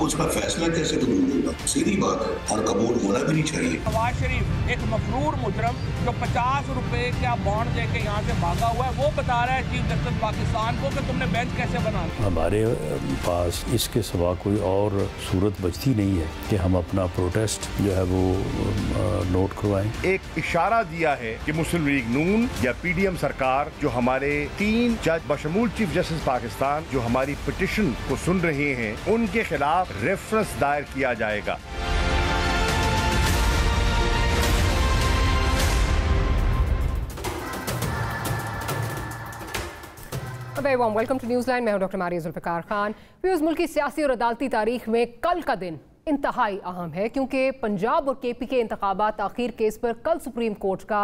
उसका फैसला कैसे कबूल होगा? सीधी बात है, और कबूल होना भी नहीं चाहिए। नवाज शरीफ एक मफरूर मुजरम जो 50 रुपए का बॉन्ड देके यहाँ से भागा हुआ है, वो बता रहा है चीफ जस्टिस पाकिस्तान को कि तुमने बेंच कैसे बना। हमारे पास इसके सिवा कोई और सूरत बचती नहीं है कि हम अपना प्रोटेस्ट जो है वो नोट करवाएं। एक इशारा दिया है कि मुस्लिम लीग नून या पीडीएम सरकार जो हमारे 3 जज बशमूल चीफ जस्टिस पाकिस्तान जो हमारी पिटिशन को सुन रहे हैं, उनके खिलाफ रेफरेंस दायर किया जाएगा। Welcome to Newsline. मैं हूं doctor Maria Zulfiqar Khan. Viewers, मुल्क की सियासी और अदालती तारीख में कल का दिन इंतहाई अहम है क्योंकि पंजाब और केपी के इंतखाबात आखिर केस पर कल सुप्रीम कोर्ट का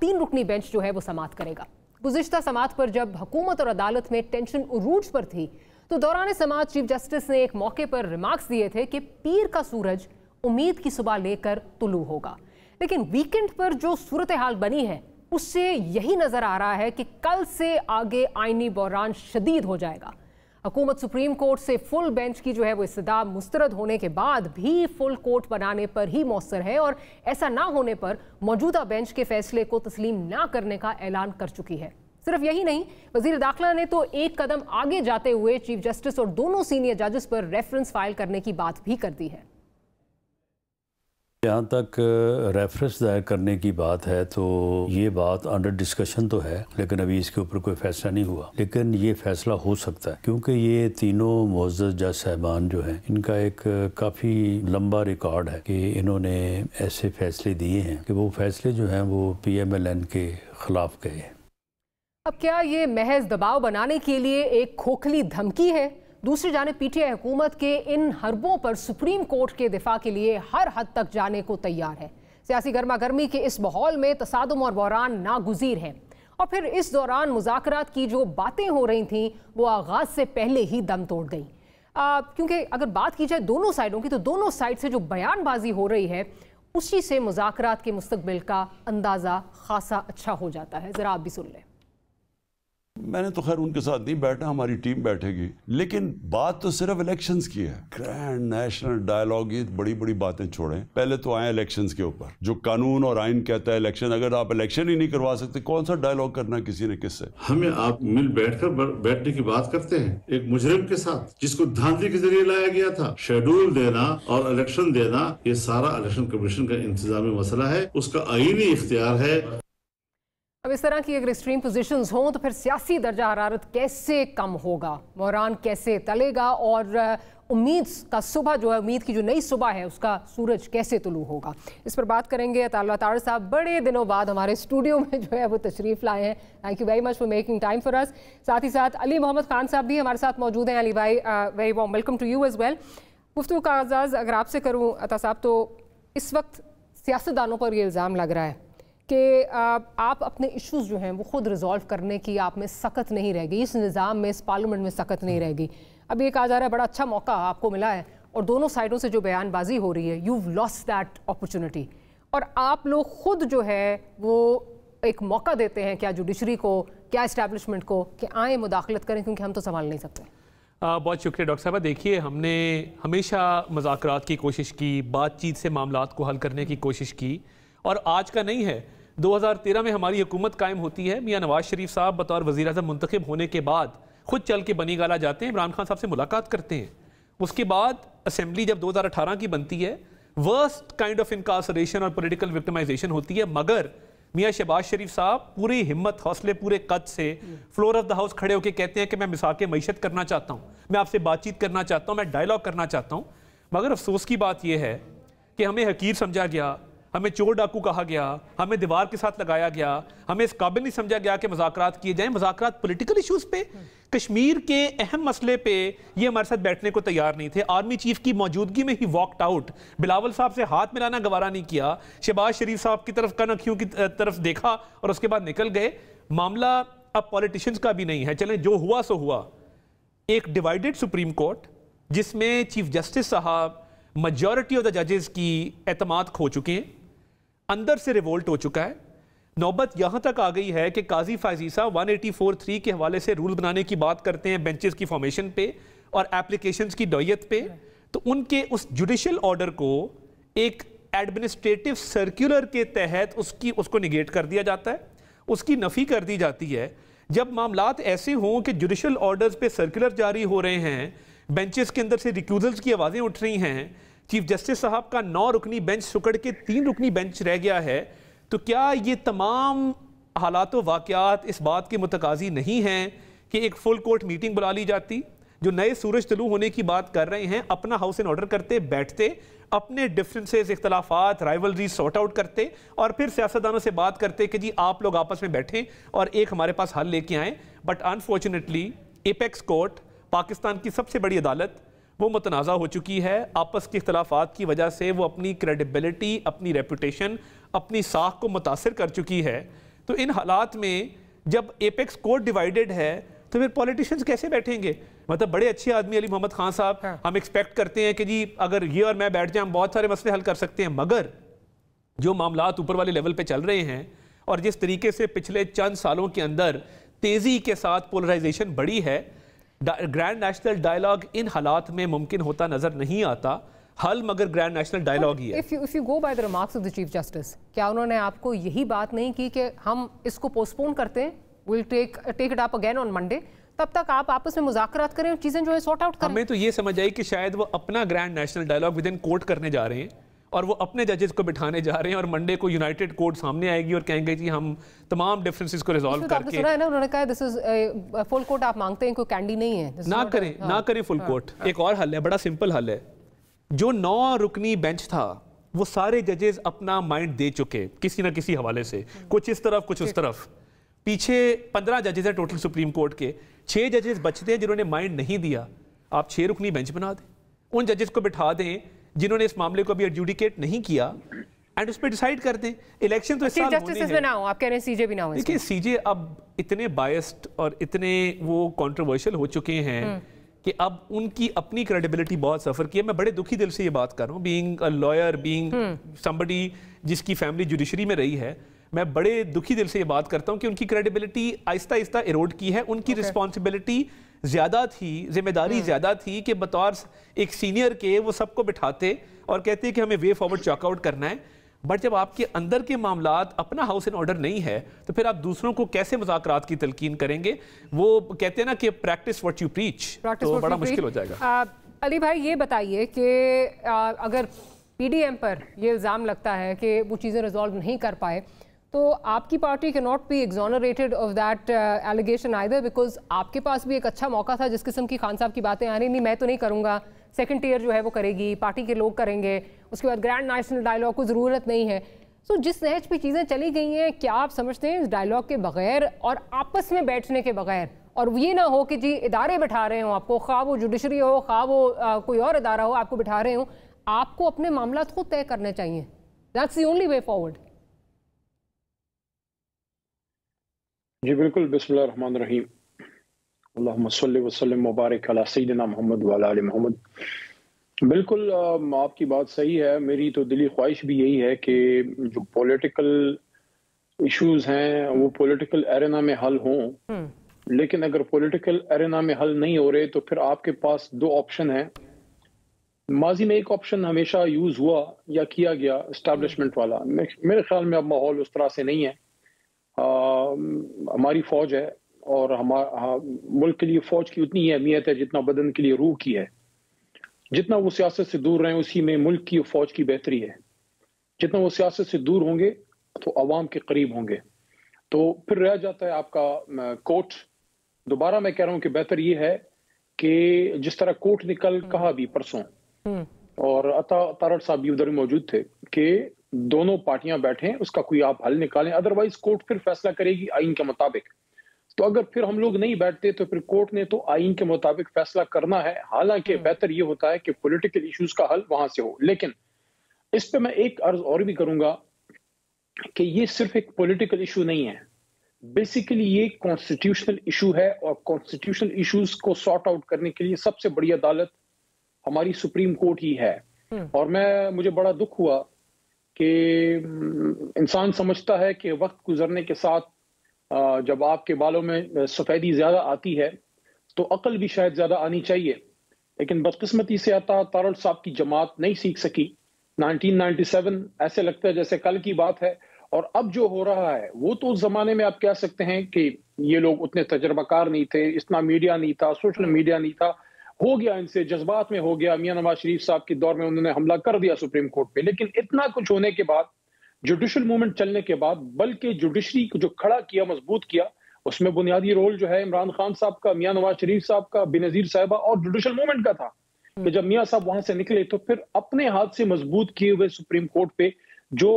3 रुकनी बेंच जो है वो समाअत करेगा। गुज़िश्ता समाअत पर जब हुकूमत और अदालत में टेंशन उरूज पर थी तो दौरान समाअत चीफ जस्टिस ने एक मौके पर रिमार्क्स दिए थे कि पीर का सूरज उम्मीद की सुबह लेकर तुलू होगा। लेकिन वीकेंड पर जो सूरत हाल बनी है उससे यही नजर आ रहा है कि कल से आगे आईनी बहरान शदीद हो जाएगा। हुकूमत सुप्रीम कोर्ट से फुल बेंच की जो है वो इस्तदा मुस्तरद होने के बाद भी फुल कोर्ट बनाने पर ही मौसर है और ऐसा ना होने पर मौजूदा बेंच के फैसले को तस्लीम ना करने का ऐलान कर चुकी है। सिर्फ यही नहीं, वजीर दाखिला ने तो एक कदम आगे जाते हुए चीफ जस्टिस और दोनों सीनियर जजेस पर रेफरेंस फाइल करने की बात भी कर दी है। जहाँ तक रेफरेंस दायर करने की बात है तो ये बात अंडर डिस्कशन तो है, लेकिन अभी इसके ऊपर कोई फैसला नहीं हुआ। लेकिन ये फैसला हो सकता है क्योंकि ये तीनों मुअज़्ज़ज़ जज साहिबान जो हैं, इनका एक काफ़ी लंबा रिकॉर्ड है कि इन्होंने ऐसे फैसले दिए हैं कि वो फैसले जो हैं वो PMLN के ख़िलाफ़ गए हैं। अब क्या ये महज दबाव बनाने के लिए एक खोखली धमकी है? दूसरी जानिब PTI हुकूमत के इन हरबों पर सुप्रीम कोर्ट के दिफा के लिए हर हद तक जाने को तैयार है। सियासी गर्मा गर्मी के इस माहौल में तसादुम और बहरान नागुज़ीर हैं और फिर इस दौरान मुज़ाकरात की जो बातें हो रही थीं वो आगाज़ से पहले ही दम तोड़ गई। क्योंकि अगर बात की जाए दोनों साइडों की तो दोनों साइड से जो बयानबाजी हो रही है उसी से मुज़ाकरात के मुस्तकबिल का अंदाज़ा खासा अच्छा हो जाता है। ज़रा आप भी सुन लें। मैंने तो खैर उनके साथ नहीं बैठा, हमारी टीम बैठेगी, लेकिन बात तो सिर्फ इलेक्शंस की है। ग्रैंड नेशनल डायलॉग, ये बड़ी बड़ी बातें छोड़ें, पहले तो आए इलेक्शंस के ऊपर। जो कानून और आइन कहता है इलेक्शन, अगर आप इलेक्शन ही नहीं करवा सकते, कौन सा डायलॉग करना किसी ने किससे? हमें आप मिल बैठने की बात करते हैं एक मुजरिम के साथ जिसको धांधली के जरिए लाया गया था। शेड्यूल देना और इलेक्शन देना, ये सारा इलेक्शन कमीशन का इंतजामी मसला है, उसका आईनी इख्तियार है। अब इस तरह की अगर एक्सट्रीम पोजीशंस हों तो फिर सियासी दर्जा हरारत कैसे कम होगा, बहरान कैसे तलेगा और उम्मीद का सुबह जो है, उम्मीद की जो नई सुबह है उसका सूरज कैसे तुलू होगा। इस पर बात करेंगे। अताउल्लाह तार साहब बड़े दिनों बाद हमारे स्टूडियो में जो है वो तशरीफ़ लाए हैं। Thank you very much for making time for us. साथ ही साथ अली मोहम्मद खान साहब भी हमारे साथ मौजूद हैं। अली भाई, very warm welcome to you as well. गुफ्तगू का आगाज़ अगर आपसे करूँ अता साहब, तो इस वक्त सियासतदानों पर ये इल्ज़ाम लग रहा है कि आप अपने इश्यूज़ जो हैं वो ख़ुद रिजॉल्व करने की आप में सकत नहीं रहेगी, इस निज़ाम में, इस पार्लियामेंट में सकत नहीं रहेगी। अब ये कहा जा रहा है बड़ा अच्छा मौका आपको मिला है और दोनों साइडों से जो बयानबाजी हो रही है, you've lost that opportunity, और आप लोग खुद जो है वो एक मौका देते हैं क्या जुडिशरी को, क्या इस्टेब्लिशमेंट को कि आए मुदाखलत करें, क्योंकि हम तो संभाल नहीं सकते। बहुत शुक्रिया डॉक्टर साहब। देखिए, हमने हमेशा मुज़ाकरात की कोशिश की, बातचीत से मामलात को हल करने की कोशिश की, और आज का नहीं है। 2013 में हमारी हुकूमत कायम होती है। मियाँ नवाज शरीफ साहब बतौर वज़ीर आज़म मुंतखब होने के बाद खुद चल के बनी गाला जाते हैं, इमरान खान साहब से मुलाकात करते हैं। उसके बाद असेंबली जब 2018 की बनती है, वर्स्ट काइंड ऑफ इनकार्सरेशन और पॉलिटिकल विक्टिमाइजेशन होती है, मगर मियाँ शहबाज शरीफ साहब पूरी हिम्मत, हौसले, पूरे कद से फ्लोर ऑफ द हाउस खड़े होकर कहते हैं कि मैं मिसाक मईशत करना चाहता हूँ, मैं आपसे बातचीत करना चाहता हूँ, मैं डायलॉग करना चाहता हूँ। मगर अफसोस की बात यह है कि हमें हकीर समझा गया, हमें चोर डाकू कहा गया, हमें दीवार के साथ लगाया गया, हमें इस काबिल नहीं समझा गया कि मुज़ाकरात किए जाएं। मुज़ाकरात पॉलिटिकल इश्यूज़ पे, कश्मीर के अहम मसले पे ये हमारे साथ बैठने को तैयार नहीं थे। आर्मी चीफ की मौजूदगी में ही वॉकड आउट, बिलावल साहब से हाथ मिलाना गवारा नहीं किया, शहबाज शरीफ साहब की तरफ, कन अखियों की तरफ देखा और उसके बाद निकल गए। मामला अब पॉलिटिशियंस का भी नहीं है, चलें जो हुआ सो हुआ। एक डिवाइडेड सुप्रीम कोर्ट जिसमें चीफ जस्टिस साहब मेजॉरिटी ऑफ द जजेस की एतमाद खो चुके हैं, अंदर से रिवोल्ट हो चुका है। नौबत यहां तक आ गई है कि काजी फायजी साहब 184(3) के हवाले से रूल बनाने की बात करते हैं बेंचेस की फॉर्मेशन पे और एप्लीकेशंस की नौयत पे। तो उनके उस जुडिशियल ऑर्डर को एक एडमिनिस्ट्रेटिव सर्कुलर के तहत उसको निगेट कर दिया जाता है, उसकी नफ़ी कर दी जाती है। जब मामलात ऐसे हों कि जुडिशियल ऑर्डर्स पे सर्कुलर जारी हो रहे हैं, बेंचेस के अंदर से रिक्यूजल्स की आवाज़ें उठ रही हैं, चीफ जस्टिस साहब का 9 रुकनी बेंच सुकड़ के 3 रुकनी बेंच रह गया है, तो क्या ये तमाम हालात व वाक़यात इस बात के मुतकाज़ी नहीं हैं कि एक फुल कोर्ट मीटिंग बुला ली जाती? जो नए सूरज तलू होने की बात कर रहे हैं, अपना हाउस इन ऑर्डर करते, बैठते, अपने डिफरेंसेस, इख्तलाफात, राइवलरी सॉर्ट आउट करते और फिर सियासतदानों से बात करते कि जी आप लोग आपस में बैठें और एक हमारे पास हल लेके आएँ। But unfortunately apex court, Pakistan की सबसे बड़ी अदालत, वो मुतनाज़ा हो चुकी है। आपस के इख्तलाफात की वजह से वो अपनी क्रेडिबिलिटी, अपनी रेपुटेशन, अपनी साख को मुतासर कर चुकी है। तो इन हालात में जब एपेक्स कोर्ट डिवाइडेड है तो फिर पॉलिटिशियंस कैसे बैठेंगे? मतलब बड़े अच्छे आदमी अली मोहम्मद खान साहब, हम एक्सपेक्ट करते हैं कि जी अगर ये और मैं बैठ जाए हम बहुत सारे मसले हल कर सकते हैं, मगर जो मामलात ऊपर वाले लेवल पे चल रहे हैं और जिस तरीके से पिछले चंद सालों के अंदर तेज़ी के साथ पोलराइजेशन बढ़ी है, ग्रैंड नेशनल डायलॉग इन हालात में मुमकिन होता नजर नहीं आता। हल मगर ग्रैंड नेशनल डायलॉग ही है। If you go by the remarks of the Chief Justice, क्या उन्होंने आपको यही बात नहीं की कि हम इसको पोस्टपोन करते हैं, we'll take it up again on Monday, तब तक आप आपस में मुज़ाकरात करें और चीज़ें जो है सॉर्ट आउट करें? हमें तो ये समझ आई कि शायद वो अपना grand national dialogue within court करने जा रहे हैं और वो अपने जजेस को बिठाने जा रहे हैं और मंडे को यूनाइटेड कोर्ट सामने आएगी और कहेंगे जी हम तमाम डिफरेंसेस को रिजॉल्व करके। सुना है ना, उन्होंने कहा दिस इज फुल कोर्ट आप मांगते हैं, कोई कैंडी नहीं है। ना करें फुल कोर्ट। एक और हल है, बड़ा सिंपल हल है। जो 9 रुकनी बेंच था वो सारे जजेस अपना माइंड दे चुके किसी ना किसी हवाले से, कुछ इस तरफ कुछ उस तरफ। पीछे 15 जजेस हैं टोटल सुप्रीम कोर्ट के, 6 जजेस बचते हैं जिन्होंने माइंड नहीं दिया। आप 6 रुकनी बेंच बना दें, उन जजेस को बिठा दें जिन्होंने इस मामले को अभी एडजुडिकेट नहीं किया एंड उस पर डिसाइड कर दें। इलेक्शन तो इस साल होने हैं। ना हो, आप कह रहे हैं सीजे भी ना हो। देखिए सीजे अब इतने बायस्ड और इतने वो कंट्रोवर्शियल हो चुके हैं कि अब उनकी अपनी क्रेडिबिलिटी बहुत सफर की है। मैं बड़े दुखी दिल से ये बात कर रहा हूँ, being a lawyer, being somebody जिसकी फैमिली जुडिशरी में रही है, मैं बड़े दुखी दिल से ये बात करता हूँ कि उनकी क्रेडिबिलिटी आहिस्ता आहिस्ता इरोड की है। उनकी रिस्पॉन्सिबिलिटी ज्यादा थी, जिम्मेदारी ज्यादा थी कि बतौर एक सीनियर के वो सबको बिठाते और कहते कि हमें वे फॉरवर्ड चॉकआउट करना है। बट जब आपके अंदर के मामलात, अपना हाउस इन ऑर्डर नहीं है, तो फिर आप दूसरों को कैसे मुज़ाकरात की तलकीन करेंगे? वो कहते हैं ना कि प्रैक्टिस व्हाट यू प्रीच, तो बड़ा मुश्किल हो जाएगा। अली भाई ये बताइए कि अगर पीडीएम पर ये इल्ज़ाम लगता है कि वो चीज़ें रिजॉल्व नहीं कर पाए, तो आपकी party can not be exonerated of that allegation either, because आपके पास भी एक अच्छा मौका था। जिस किस्म की खान साहब की बातें आ रही, नहीं मैं तो नहीं करूँगा, सेकंड टियर जो है वो करेगी, पार्टी के लोग करेंगे, उसके बाद ग्रैंड नेशनल डायलॉग को ज़रूरत नहीं है। सो जिस नहज पे चीज़ें चली गई हैं, क्या आप समझते हैं इस डायलॉग के बगैर और आपस में बैठने के बगैर, और ये ना हो कि जी इदारे बिठा रहे हो आपको, खा वो जुडिशरी हो, खा वो कोई और इदारा हो, आपको बिठा रहे हो, आपको अपने मामला खुद तय करने चाहिए? That's the only way forward. जी बिल्कुल। बिस्मिल्लाह रहमान रहीम, अल्लाहुम्मा सल्लि व सल्लिम मुबारक अला सय्यिदिना मोहम्मद व अला आलि मोहम्मद। बिल्कुल आपकी बात सही है। मेरी तो दिली ख्वाहिश भी यही है कि जो पॉलिटिकल इश्यूज हैं वो पॉलिटिकल एरेना में हल हों, लेकिन अगर पॉलिटिकल एरेना में हल नहीं हो रहे तो फिर आपके पास 2 ऑप्शन हैं। माजी में एक ऑप्शन हमेशा यूज हुआ या किया गया, एस्टैब्लिशमेंट वाला। मेरे ख्याल में अब माहौल उस तरह से नहीं है। हमारी फौज है और हमारा मुल्क के लिए फौज की उतनी ही अहमियत है जितना बदन के लिए रूह की है। जितना वो सियासत से दूर रहें उसी में मुल्क की और फौज की बेहतरी है। जितना वो सियासत से दूर होंगे तो अवाम के करीब होंगे। तो फिर रह जाता है आपका कोर्ट। दोबारा मैं कह रहा हूं कि बेहतर ये है कि जिस तरह कोर्ट ने कल कहा भी परसों, और अता तारड़ साहब भी उधर मौजूद थे, कि दोनों पार्टियां बैठें, उसका कोई आप हल निकालें, अदरवाइज कोर्ट फिर फैसला करेगी आईन के मुताबिक। तो अगर फिर हम लोग नहीं बैठते तो फिर कोर्ट ने तो आईन के मुताबिक फैसला करना है। हालांकि बेहतर ये होता है कि पॉलिटिकल इश्यूज का हल वहां से हो। लेकिन इस पे मैं एक अर्ज और भी करूंगा कि ये सिर्फ एक पॉलिटिकल इशू नहीं है, बेसिकली ये कॉन्स्टिट्यूशनल इशू है, और कॉन्स्टिट्यूशनल इश्यूज को सॉर्ट आउट करने के लिए सबसे बड़ी अदालत हमारी सुप्रीम कोर्ट ही है। और मुझे बड़ा दुख हुआ कि इंसान समझता है कि वक्त गुजरने के साथ जब आपके बालों में सफेदी ज्यादा आती है तो अकल भी शायद ज्यादा आनी चाहिए। लेकिन बदकिस्मती से अता तारड़ साहब की जमात नहीं सीख सकी। 1997 ऐसे लगता है जैसे कल की बात है, और अब जो हो रहा है वो तो उस जमाने में आप कह सकते हैं कि ये लोग उतने तजर्बाकार नहीं थे, इतना मीडिया नहीं था, सोशल मीडिया नहीं था, हो गया इनसे, जज्बात में हो गया। मियां नवाज शरीफ साहब के दौर में उन्होंने हमला कर दिया सुप्रीम कोर्ट पे, लेकिन इतना कुछ होने के बाद, जुडिशल मूवमेंट चलने के बाद, बल्कि जुडिशरी को जो खड़ा किया, मजबूत किया, उसमें बुनियादी रोल जो है इमरान खान साहब का, मियां नवाज शरीफ साहब का, बेनजीर साहिबा और जुडिशल मूवमेंट का था। कि जब मियां साहब वहां से निकले तो फिर अपने हाथ से मजबूत किए हुए सुप्रीम कोर्ट पे जो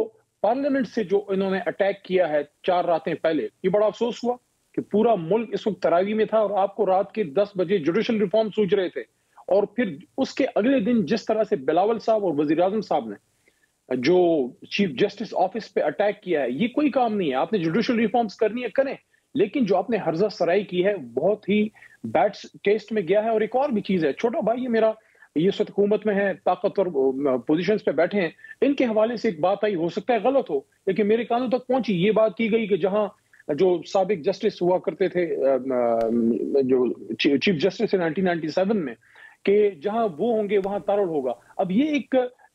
पार्लियामेंट से जो इन्होंने अटैक किया है 4 रातें पहले, ये बड़ा अफसोस हुआ कि पूरा मुल्क इस वक्त तरावी में था और आपको रात के 10 बजे जुडिशल रिफॉर्म सूझ रहे थे, और फिर उसके अगले दिन जिस तरह से बिलावल साहब और वजीर आजम साहब ने जो चीफ जस्टिस ऑफिस पे अटैक किया है, ये कोई काम नहीं है। आपने जुडिशल रिफॉर्म्स करनी है करें, लेकिन जो आपने हर्जा सराई की है बहुत ही बैड टेस्ट में गया है। और एक और भी चीज है, छोटा भाई ये मेरा, ये इस वक्त हुकूमत में है, ताकतवर पोजीशंस पे बैठे हैं, इनके हवाले से एक बात आई, हो सकता है गलत हो, लेकिन मेरे कानों तक पहुंची, ये बात की गई कि जहां जो साबिक जस्टिस हुआ करते थे, जो चीफ जस्टिस है 1997 में, कि जहां वो होंगे वहां तारड़ होगा। अब ये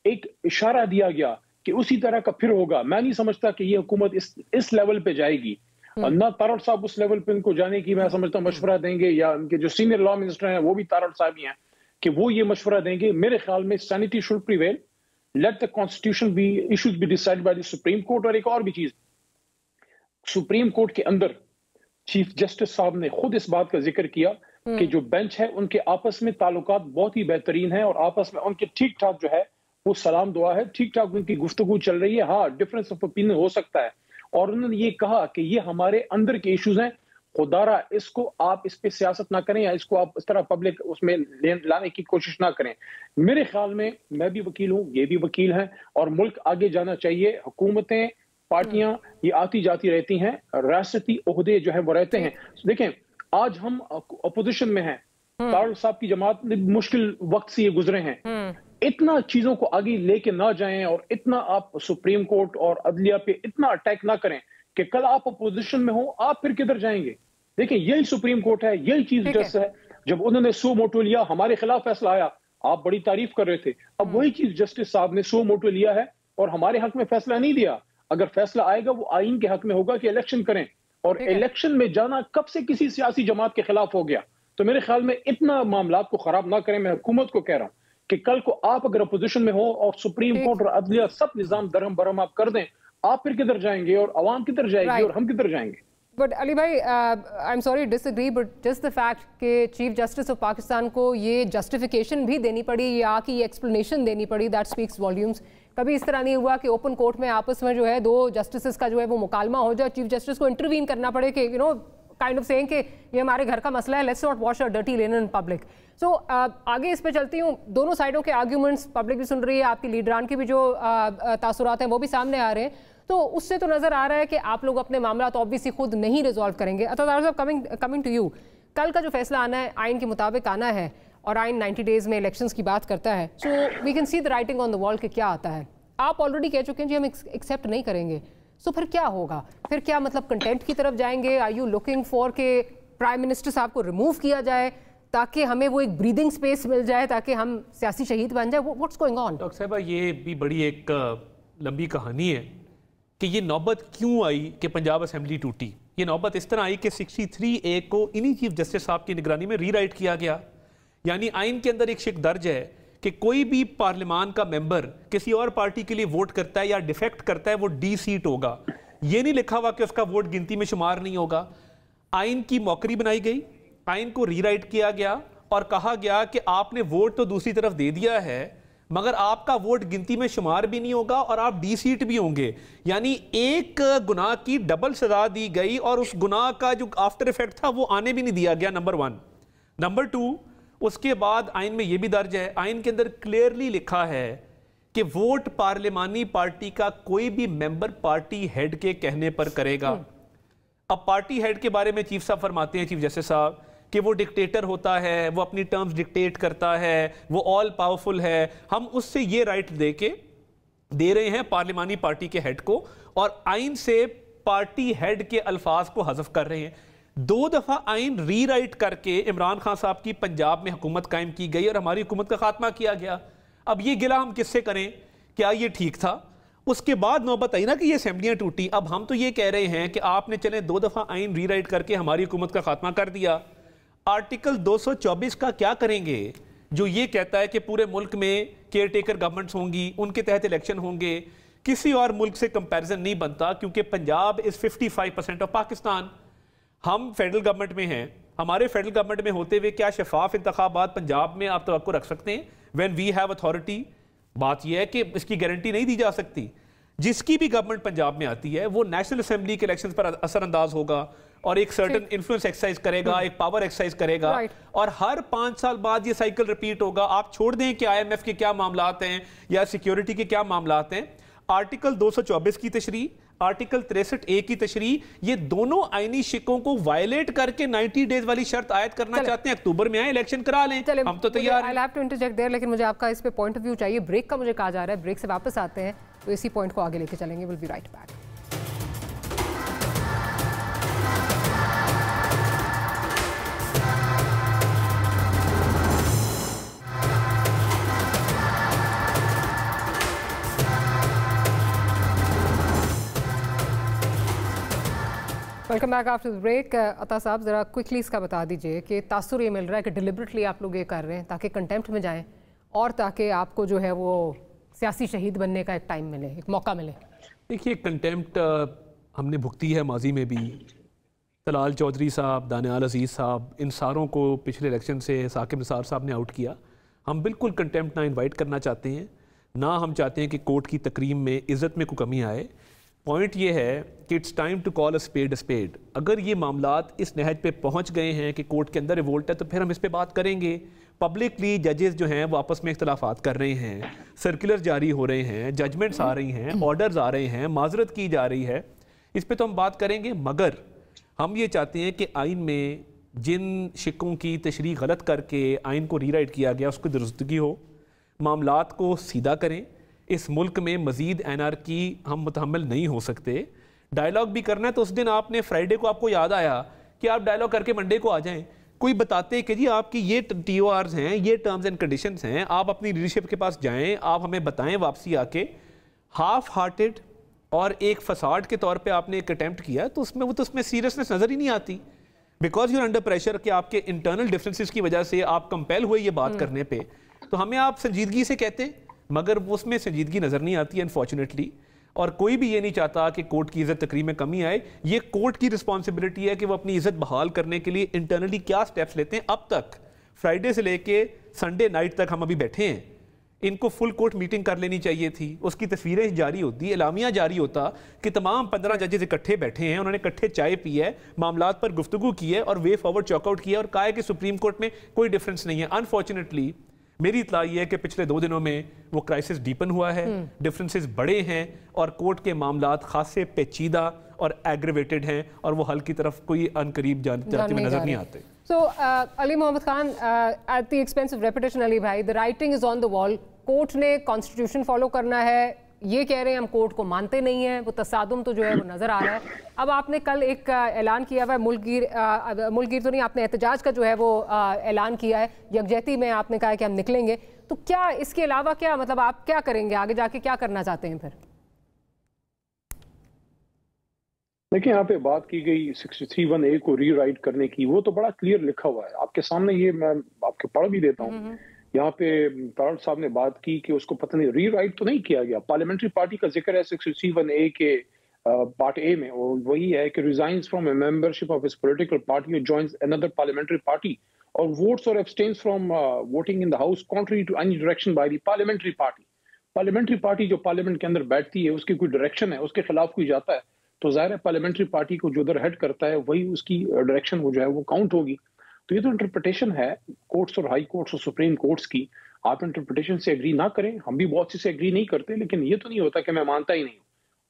एक इशारा दिया गया कि उसी तरह का फिर होगा। मैं नहीं समझता कि ये हुकूमत इस लेवल पे जाएगी, और ना तारड़ साहब उस लेवल पे इनको जाने की मैं समझता मशवरा देंगे, या उनके जो सीनियर लॉ मिनिस्टर हैं वो भी तारड़ साहब ही हैं कि वो ये मशवरा देंगे। मेरे ख्याल में sanity should prevail, let the constitution be issues be decided by the supreme court. और एक और भी चीज, सुप्रीम कोर्ट के अंदर चीफ जस्टिस साहब ने खुद इस बात का जिक्र किया कि जो बेंच है उनके आपस में ताल्लुकात बहुत ही बेहतरीन है, और आपस में उनके ठीक ठाक जो है वो सलाम दुआ है, ठीक ठाक उनकी गुफ्तगू चल रही है। हाँ, डिफरेंस ऑफ ओपिनियन हो सकता है, और उन्होंने ये कहा कि ये हमारे अंदर के इश्यूज हैं, खुदारा इसको आप इस पे सियासत ना करें, या इसको आप इस तरह पब्लिक उसमें लाने की कोशिश ना करें। मेरे ख्याल में मैं भी वकील हूं, ये भी वकील हैं, और मुल्क आगे जाना चाहिए। हुकूमतें, पार्टियां ये आती जाती रहती हैं, रियासती ओहदे जो है वो रहते हैं। देखें, आज हम अपोजिशन में हैं, तारड़ साहब की जमात ने मुश्किल वक्त से ये गुजरे हैं, इतना चीजों को आगे लेके ना जाएं, और इतना आप सुप्रीम कोर्ट और अदलिया पे इतना अटैक ना करें कि कल आप अपोजिशन में हो, आप फिर किधर जाएंगे। देखिए, यही सुप्रीम कोर्ट है, यही चीफ जस्टिस है। जब उन्होंने सो मोटो लिया, हमारे खिलाफ फैसला आया, आप बड़ी तारीफ कर रहे थे। अब वही चीफ जस्टिस साहब ने सो मोटो लिया है और हमारे हक में फैसला नहीं दिया। अगर फैसला आएगा वो आईन के हक में होगा कि इलेक्शन करें, और इलेक्शन में जाना कब से किसी सियासी जमात के खिलाफ हो गया। तो मेरे ख्याल में इतना मामला को खराब ना करें। मैं हुकूमत को कह रहा हूं कि कल को आप अगर अपोजिशन में हो और सुप्रीम कोर्ट और अदलिया सब निजाम दरहम बरहम आप कर दें, आप फिर किधर जाएंगे, और अवाम किधर जाएगी, और हम किधर जाएंगे। बट अली भाई, I am sorry disagree, but just the fact कि चीफ जस्टिस ऑफ पाकिस्तान को ये जस्टिफिकेशन भी देनी पड़ी, या कि ये एक्सप्लेनेशन देनी पड़ी, दैट स्पीक्स वॉल्यूम्स। कभी इस तरह नहीं हुआ कि ओपन कोर्ट में आपस में जो है दो जस्टिस का जो है वो मुकालमा हो जाए, चीफ जस्टिस को इंटरवीन करना पड़े कि काइंड ऑफ सेइंग कि ये हमारे घर का मसला है, let's not wash our dirty linen in public. So आगे इस पे चलती हूँ। दोनों साइडों के आर्ग्यूमेंट्स पब्लिक भी सुन रही है, आपकी लीडरान के भी जो तासुरात हैं वो भी सामने आ रहे हैं। तो उससे तो नजर आ रहा है कि आप लोग अपने मामला तो ऑब्वियसली खुद नहीं रिजॉल्व करेंगे। कमिंग टू यू, कल का जो फैसला आना है आइन के मुताबिक आना है, और आइन 90 डेज में इलेक्शंस की बात करता है। So we can see the writing on the wall कि क्या आता है। आप ऑलरेडी कह चुके हैं जी हम एक्सेप्ट नहीं करेंगे। सो फिर क्या होगा? फिर क्या मतलब कंटेंट की तरफ जाएंगे? आर यू लुकिंग फॉर के प्राइम मिनिस्टर साहब को रिमूव किया जाए ताकि हमें वो एक ब्रीदिंग स्पेस मिल जाए, ताकि हम सियासी शहीद बन जाए? What's going on? डॉक्टर साहब, ये भी बड़ी एक लंबी कहानी है कि ये नौबत क्यों आई कि पंजाब असेंबली टूटी। ये नौबत इस तरह आई कि 63A को इन्हीं चीफ जस्टिस साहब की निगरानी में रीराइट किया गया। यानी आइन के अंदर एक शिक दर्ज है कि कोई भी पार्लियामान का मेंबर किसी और पार्टी के लिए वोट करता है या डिफेक्ट करता है, वो डी सीट होगा। ये नहीं लिखा हुआ कि उसका वोट गिनती में शुमार नहीं होगा। आइन की मौकरी बनाई गई, आइन को रीराइट किया गया और कहा गया कि आपने वोट तो दूसरी तरफ दे दिया है, मगर आपका वोट गिनती में शुमार भी नहीं होगा और आप डी सीट भी होंगे। यानी एक गुनाह की डबल सजा दी गई, और उस गुनाह का जो आफ्टर इफेक्ट था वो आने भी नहीं दिया गया, नंबर 1। नंबर 2, उसके बाद आइन में ये भी दर्ज है, आइन के अंदर क्लियरली लिखा है कि वोट पार्लियामानी पार्टी का कोई भी मेंबर पार्टी हेड के कहने पर करेगा। अब पार्टी हेड के बारे में चीफ साहब फरमाते हैं, चीफ जस्टिस साहब, कि वो डिक्टेटर होता है, वो अपनी टर्म्स डिक्टेट करता है, वो ऑल पावरफुल है। हम उससे ये राइट दे रहे हैं पार्लियामानी पार्टी के हेड को, और आइन से पार्टी हेड के अल्फाज को हज़फ कर रहे हैं। 2 दफा आइन रीराइट करके इमरान खान साहब की पंजाब में हुकूमत कायम की गई और हमारी हुकूमत का खात्मा किया गया। अब ये गिला हम किससे करें, क्या ये ठीक था? उसके बाद नौबत आई ना कि ये असेंबलियां टूटी। अब हम तो ये कह रहे हैं कि आपने चले 2 दफा आइन रीराइट करके हमारी हुकूमत का खात्मा कर दिया। आर्टिकल 224 का क्या करेंगे जो ये कहता है कि पूरे मुल्क में केयर टेकर गवर्नमेंट्स होंगी, उनके तहत इलेक्शन होंगे। किसी और मुल्क से कंपैरिजन नहीं बनता क्योंकि पंजाब इज 55% ऑफ पाकिस्तान। हम फेडरल गवर्नमेंट में हैं, हमारे फेडरल गवर्नमेंट में होते हुए क्या शफाफ इंतखाबात पंजाब में आप तवक्को रख सकते हैं? When we have authority. बात यह है कि इसकी गारंटी नहीं दी जा सकती। जिसकी भी गवर्नमेंट पंजाब में आती है वो नेशनल असेंबली के इलेक्शन पर असरअंदाज होगा और एक सर्टेन इन्फ्लुएंस एक्सरसाइज करेगा, एक पावर एक्सरसाइज करेगा, और हर 5 साल बाद ये साइकिल रिपीट होगा। आप छोड़ दें कि IMF के क्या मामलात हैं या सिक्योरिटी के क्या मामलात हैं। आर्टिकल 224 की तशरीह, आर्टिकल 63A की तशरीह, ये दोनों आईनी शिकों को वायलेट करके 90 डेज वाली शर्त आयद करना चाहते हैं। अक्टूबर में आए, इलेक्शन करा लें, हम तो तैयार हैं। I'll have to interject there, लेकिन मुझे आपका इस पे पॉइंट ऑफ व्यू चाहिए। ब्रेक का मुझे कहा जा रहा है, ब्रेक से वापस आते हैं तो इसी पॉइंट को आगे लेके चलेंगे। Will be right back. Welcome back after the break. अता साहब ज़रा क्विकली इसका बता दीजिए कि तासुर ये मिल रहा है कि डिलिबरेटली आप लोग ये कर रहे हैं ताकि कंटेम्प्ट में जाएं और ताकि आपको जो है वो सियासी शहीद बनने का एक टाइम मिले, एक मौका मिले। देखिए, कंटेम्प्ट हमने भुगती है माजी में भी। तलाल चौधरी साहब, दानियाल अजीज़ साहब, इन सारों को पिछले इलेक्शन से साकिब निसार साहब ने आउट किया। हम बिल्कुल कंटेम्प्ट ना इन्वाइट करना चाहते हैं, ना हम चाहते हैं कि कोर्ट की तकरीम में इज़्ज़त में कोई कमी आए। पॉइंट ये है कि it's time to call a spade. अगर ये मामलात इस नहज पे पहुंच गए हैं कि कोर्ट के अंदर रिवोल्ट है तो फिर हम इस पे बात करेंगे। पब्लिकली जजेस जो हैं वो आपस में इख्तलाफात कर रहे हैं, सर्कुलर जारी हो रहे हैं, जजमेंट्स आ रही हैं, ऑर्डर्स आ रहे हैं, माजरत की जा रही है, इस पे तो हम बात करेंगे। मगर हम ये चाहते हैं कि आइन में जिन शिकों की तशरीह गलत करके आइन को रीराइट किया गया उसको दुरुस्तगी हो, मामलात को सीधा करें। इस मुल्क में मजीद एनार्की हम मुतहम्मिल नहीं हो सकते। डायलॉग भी करना है तो उस दिन आपने फ्राइडे को आपको याद आया कि आप डायलॉग करके मंडे को आ जाएं। कोई बताते कि जी आपकी ये TORs हैं, ये टर्म्स एंड कंडीशंस हैं, आप अपनी लीडरशिप के पास जाएं, आप हमें बताएं वापसी आके। हाफ हार्टेड और एक फसाड के तौर पे आपने एक अटैम्प्ट किया तो उसमें सीरियसनेस नज़र ही नहीं आती। बिकॉज यूर अंडर प्रेशर कि आपके इंटरनल डिफरेंसेस की वजह से आप कंपेल हुए ये बात करने पे, तो हमें आप संजीदगी से कहते हैं मगर उसमें संजीदगी नज़र नहीं आती अनफॉर्चुनेटली। और कोई भी ये नहीं चाहता कि कोर्ट की इज्जत तकरीब में कमी आए। ये कोर्ट की रिस्पॉन्सिबिलिटी है कि वो अपनी इज्जत बहाल करने के लिए इंटरनली क्या स्टेप्स लेते हैं। अब तक फ्राइडे से लेके संडे नाइट तक हम अभी बैठे हैं, इनको फुल कोर्ट मीटिंग कर लेनी चाहिए थी। उसकी तस्वीरें जारी होती, एलामिया जारी होता कि तमाम 15 जजेस इकट्ठे बैठे हैं, उन्होंने इकट्ठे चाय पी है, मामलात पर गुफ्तगू की है और वे फॉरवर्ड चॉकआउट किया और कहा है कि सुप्रीम कोर्ट में कोई डिफरेंस नहीं है। अनफॉर्चुनेटली मेरी इतला ये है कि पिछले 2 दिनों में वो क्राइसिस डीपन हुआ है, डिफरेंसेस बड़े हैं और कोर्ट के मामलात खासे पेचीदा और एग्रीवेटेड हैं और वो हल की तरफ कोई अनकरीब जाते हुए नजर नहीं आते। So, Ali Mohammad Khan, at the expense of repetition, Ali भाई, the writing is on the wall. Court ने कॉन्स्टिट्यूशन फॉलो करना है, ये कह रहे हैं हम कोर्ट को मानते नहीं हैं, वो तसादुम तो जो है वो नज़र आ रहा है। अब आपने कल एक ऐलान किया हुआ है, मुल्कगीर तो नहीं, आपने एहतजाज का जो है वो ऐलान किया है, यकजहती में आपने कहा है कि हम निकलेंगे। तो क्या इसके अलावा क्या मतलब आप क्या करेंगे आगे जाके, क्या करना चाहते हैं फिर? देखिए, यहाँ पे बात की गई 63(1)(a) को रीराइट करने की, वो तो बड़ा क्लियर लिखा हुआ है आपके सामने, ये मैं आपके पढ़ भी देता हूँ। यहाँ पे तराड़ साहब ने बात की कि उसको पता नहीं रीराइट तो नहीं किया गया। पार्लियामेंट्री पार्टी का जिक्र है 63(1)(a) के पार्ट ए में, और वही है कि resigns from a membership of his political party और जॉइंस अनदर पार्लियामेंट्री पार्टी और वोट्स और abstains from voting in the house contrary to any direction by the parliamentary party. Parliamentary party जो parliament के अंदर बैठती है, उसकी कोई डायरेक्शन है, उसके खिलाफ कोई जाता है तो जाहिर है पार्लियामेंट्री पार्टी को जो उधर हेड करता है वही उसकी डायरेक्शन वो जो है वो काउंट होगी। तो ये तो इंटरप्रिटेशन है कोर्ट्स और हाई कोर्ट्स और सुप्रीम कोर्ट्स की। आप इंटरप्रिटेशन से एग्री ना करें, हम भी बहुत से एग्री नहीं करते, लेकिन ये तो नहीं होता कि मैं मानता ही नहीं हूँ।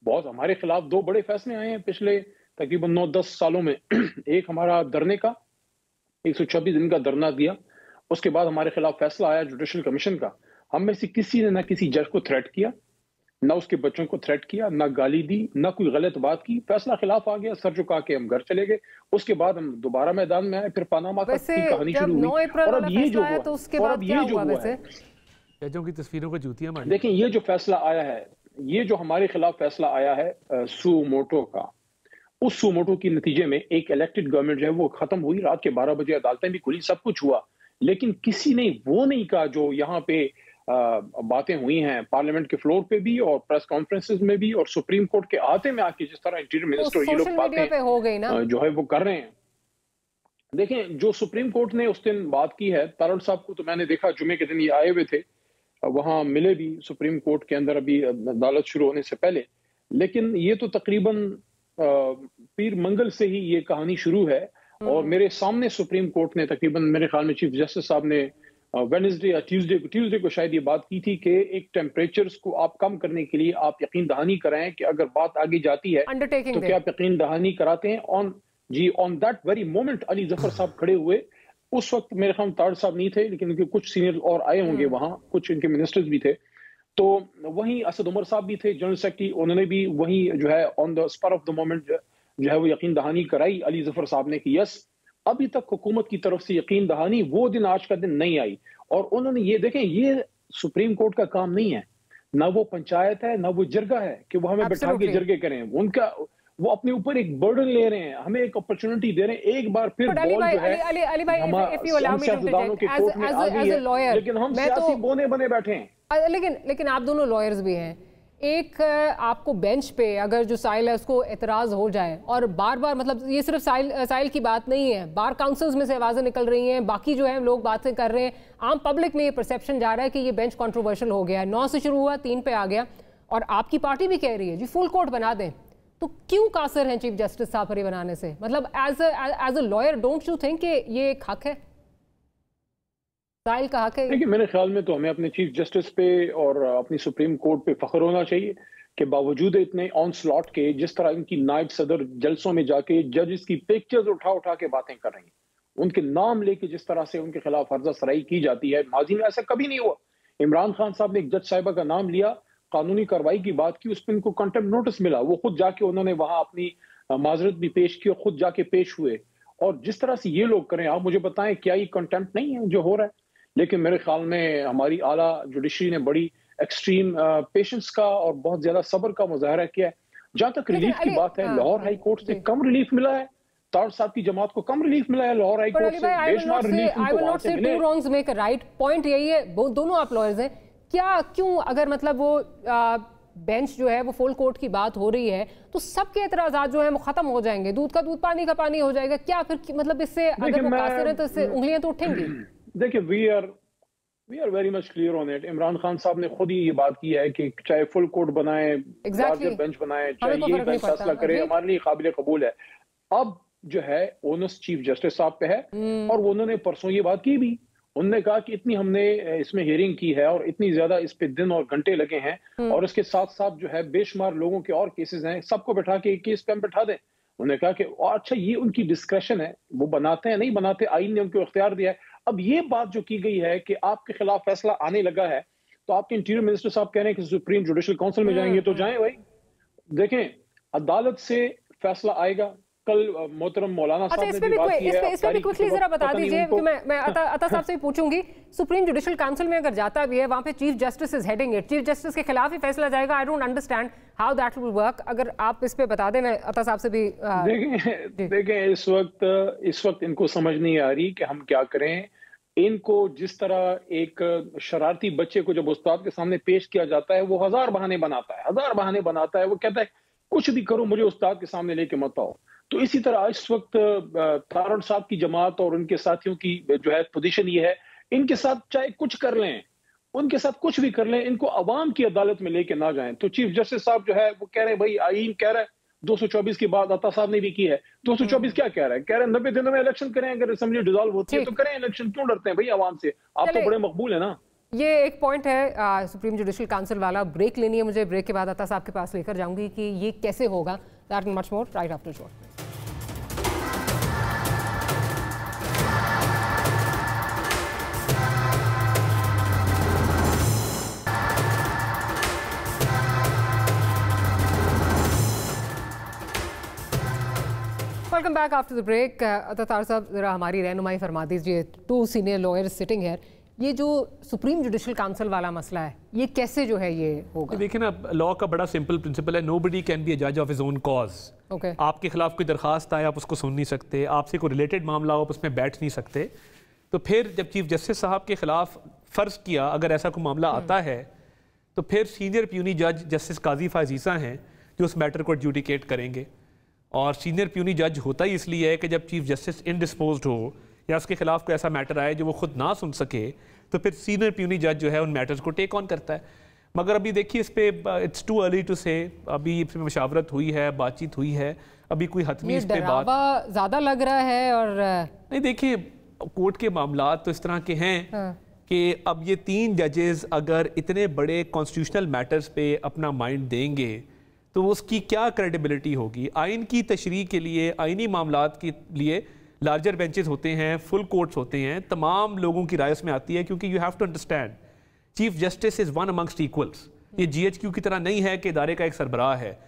बहुत हमारे खिलाफ 2 बड़े फैसले आए हैं पिछले तकरीबन 9-10 सालों में। एक हमारा धरने का 126 दिन का धरना दिया, उसके बाद हमारे खिलाफ फैसला आया जुडिशल कमीशन का। हम में से किसी ने ना किसी जज को थ्रेट किया, ना उसके बच्चों को थ्रेट किया, ना गाली दी, ना कोई गलत बात की। फैसला खिलाफ आ गया, सर झुका के हम घर चले गए। उसके बाद हम दोबारा मैदान में आए, फिर पनामा की कहानी शुरू हुई। और अब ये जो हुआ, और अब ये जो हुआ है, जजों की तस्वीरों को जूतियां मारी। देखें, ये जो फैसला आया है, ये जो हमारे खिलाफ फैसला आया है सुमोटो का, उस सुमोटो के नतीजे में एक इलेक्टेड गवर्नमेंट जो है वो खत्म हुई। रात के 12 बजे अदालतें भी खुली, सब कुछ हुआ, लेकिन किसी ने वो नहीं कहा जो यहाँ पे बातें हुई हैं पार्लियामेंट के फ्लोर पे भी और प्रेस कॉन्फ्रेंसेस में भी और सुप्रीम कोर्ट के आते में आके जिस तरह इंटीरियर मिनिस्टर ये लोग बातें हो गई ना जो है वो कर रहे हैं। देखें, जो सुप्रीम कोर्ट ने उस दिन बात की है, तारड़ साहब को तो मैंने देखा जुमे के दिन ये आए हुए थे, वहां मिले भी सुप्रीम कोर्ट के अंदर अभी अदालत शुरू होने से पहले। लेकिन ये तो तकरीबन पीर मंगल से ही ये कहानी शुरू है और मेरे सामने सुप्रीम कोर्ट ने तकरीबन मेरे ख्याल में चीफ जस्टिस साहब ने वेडनेसडे या ट्यूसडे को शायद ये बात की थी कि एक टेम्परेचर्स को आप कम करने के लिए आप यकीन दहानी कराएं कि अगर बात आगे जाती है तो क्या आप यकीन दहानी कराते हैं। On that very moment Ali Zafar साहब खड़े हुए। उस वक्त मेरे ख्याल तारड़ साहब नहीं थे, लेकिन उनके कुछ सीनियर और आए होंगे वहां, कुछ इनके मिनिस्टर्स भी थे। तो वहीं असद उमर साहब भी थे, जनरल सेक्रेटरी, उन्होंने भी वहीं जो है on the spur of the moment जो है वो यकीन दहानी कराई अली जफर साहब ने कि यस, अभी तक हुकूमत की तरफ से यकीन दहानी वो दिन आज का दिन नहीं आई। और उन्होंने ये देखें, ये सुप्रीम कोर्ट का काम नहीं है, ना वो पंचायत है ना वो जरगा है कि वो हमें बैठा के जरगे करें। उनका वो अपने ऊपर एक बर्डन ले रहे हैं, हमें एक अपॉर्चुनिटी दे रहे हैं। एक बार फिर बॉल जो है लेकिन हम सियासी बोने बने बैठे हैं। लेकिन आप दोनों लॉयर्स भी हैं। एक आपको बेंच पे अगर जो साइल है उसको एतराज़ हो जाए और बार बार, मतलब ये सिर्फ साइल की बात नहीं है, बार काउंसिल्स में से आवाज़ें निकल रही हैं, बाकी जो है लोग बातें कर रहे हैं, आम पब्लिक में ये परसेप्शन जा रहा है कि ये बेंच कंट्रोवर्शियल हो गया है। 9 से शुरू हुआ, 3 पे आ गया और आपकी पार्टी भी कह रही है जी फुल कोर्ट बना दें। तो क्यों कासर हैं चीफ जस्टिस साहब पर बनाने से? मतलब as a lawyer don't you think कि ये एक हक है, साइल का हक है? देखिए, मेरे ख्याल में तो हमें अपने चीफ जस्टिस पे और अपनी सुप्रीम कोर्ट पे फख्र होना चाहिए कि बावजूद इतने ऑन स्लॉट के, जिस तरह इनकी नायब सदर जलसों में जाके जजेस की पिक्चर्स उठा उठा के बातें कर रही हैं, उनके नाम लेके जिस तरह से उनके खिलाफ हर्जा सराई की जाती है, माजी में ऐसा कभी नहीं हुआ। इमरान खान साहब ने एक जज साहिबा का नाम लिया, कानूनी कार्रवाई की बात की, उस पर इनको कंटेम्प्ट नोटिस मिला, वो खुद जाके उन्होंने वहां अपनी माजरत भी पेश की और खुद जाके पेश हुए। और जिस तरह से ये लोग करें, आप मुझे बताएं क्या ये कंटेम्प्ट नहीं है जो हो रहा है? लेकिन मेरे ख्याल में हमारी आला जुडिशरी ने बड़ी एक्सट्रीम पेशेंस का और बहुत ज्यादा सब्र का मुजाहरा किया है। जहां तक रिलीफ की बात है, लाहौर हाई कोर्ट से कम रिलीफ मिला है, तारड़ साहब की जमात को कम रिलीफ मिला है लाहौर हाई कोर्ट से। बेशुमार रिलीफ इनको से मिले। Two wrongs make a right point यही है, दोनों आप लॉयर्स हैं, क्या क्यों अगर मतलब वो बेंच जो है वो फुल कोर्ट की बात हो रही है तो सबके एतराज़ात जो है वो खत्म हो जाएंगे, दूध का दूध पानी का पानी हो जाएगा? क्या फिर मतलब इससे अगर वो कासिर है तो इससे उंगलियां तो उठेंगी? देखिए, we are very much clear on it. Imran Khan साहब ने खुद ही ये बात की है कि चाहे फुल कोर्ट बनाए, लार्जर बेंच बनाए, चाहे ये बेंच फैसला करे, हमारे लिए काबिल कबूल है। अब जो है ओनस चीफ जस्टिस साहब पे है और उन्होंने परसों ये बात की भी। उन्होंने कहा कि इतनी हमने इसमें हियरिंग की है और इतनी ज्यादा इस पे दिन और घंटे लगे हैं और इसके साथ साथ जो है बेशुमार लोगों के और केसेस हैं, सबको बैठा के एक केस पे हम बैठा दें। उन्होंने कहा कि अच्छा, ये उनकी डिस्क्रेशन है, वो बनाते हैं नहीं बनाते, आईन ने उनको इख्तियार दिया है। अब ये बात जो की गई है कि आपके खिलाफ फैसला आने लगा है, तो आपके इंटीरियर मिनिस्टर साहब कह रहे हैं कि सुप्रीम जुडिशल काउंसिल में जाएंगे, तो जाएं भाई। देखें, अदालत से फैसला आएगा। कल मोहतरम मौलाना साहब ने भी बात की है। इस पे भी क्विकली जरा बता दीजिए कि मैं अता साहब से भी पूछूंगी, सुप्रीम जुडिशल काउंसिल में अगर जाता भी है, वहां पे chief justice is heading it, chief justice के खिलाफ ही फैसला जाएगा। I don't understand how that will work. अगर आप इस पे बता दें, मैं अता साहब से भी देखें इस वक्त इनको समझ नहीं आ रही कि हम क्या करें। इनको जिस तरह एक शरारती बच्चे को जब उस्ताद के सामने पेश किया जाता है, वो हजार बहाने बनाता है, वो कहता है कुछ भी करो, मुझे उस्ताद के सामने लेके मत आओ। तो इसी तरह इस वक्त तारड़ साहब की जमात और उनके साथियों की जो है पोजीशन ये है, इनके साथ चाहे कुछ कर लें, उनके साथ कुछ भी कर लें, इनको अवाम की अदालत में लेके ना जाएं। तो चीफ जस्टिस साहब जो है वो कह रहे हैं भाई आईन कह रहा है 224 की बात अता साहब ने भी की है। 224 क्या कह रहा है? कह रहे हैं 90 दिनों में इलेक्शन करें, अगर असेंबली डिसॉल्व होती है तो करें इलेक्शन, क्यों डरते हैं भाई आवाम से? आप तो बड़े मकबूल है ना। ये एक पॉइंट है सुप्रीम जुडिशल काउंसिल वाला। ब्रेक लेनी है मुझे, ब्रेक के बाद अता साहब के पास लेकर जाऊंगी कि ये कैसे होगा। That and much more right after short. Welcome back after the break. Attar साहब, जरा हमारी रहनुमाई फरमा दीजिए, 2 सीनियर लॉयर्स सिटिंग हियर, ये जो सुप्रीम जुडिशल काउंसिल वाला मसला है, ये कैसे जो है ये होगा? देखिए ना, लॉ का बड़ा सिंपल प्रिंसिपल है, नोबडी कैन बी अ जज of his own cause. Okay, आपके खिलाफ कोई दरखास्त आए, आप उसको सुन नहीं सकते, आपसे कोई रिलेटेड मामला हो, आप उसमें बैठ नहीं सकते। तो फिर जब चीफ जस्टिस साहब के खिलाफ फ़र्ज़ किया अगर ऐसा कोई मामला आता है, तो फिर सीनियर प्यूनी जज जस्टिस काजी फाजीसा हैं जो उस मैटर को एडजुडिकेट करेंगे। और सीनियर प्यूनी जज होता ही इसलिए है कि जब चीफ जस्टिस इनडिस्पोज्ड हो या उसके खिलाफ कोई ऐसा मैटर आए जो वो खुद ना सुन सके, तो फिर सीनियर प्यूनी जज जो है उन मैटर्स को टेक ऑन करता है। मगर अभी देखिए, इस पे इट्स टू अर्ली टू से, अभी इस पे मशावरत हुई है, बातचीत हुई है, अभी कोई हतमी इस पे बात ज़्यादा लग रहा है। और नहीं, देखिए कोर्ट के मामला तो इस तरह के हैं कि अब ये 3 जजेस अगर इतने बड़े कॉन्स्टिट्यूशनल मैटर्स पे अपना माइंड देंगे तो उसकी क्या क्रेडिबिलिटी होगी। आइन की तशरीह के लिए, आइनी मामलात के लिए लार्जर बेंचेस होते हैं, फुल कोर्ट्स होते हैं, तमाम लोगों की राय उसमें आती है, क्योंकि you have to understand chief justice is one amongst equals. ये GHQ की तरह नहीं है कि इदारे का एक सरबराह है।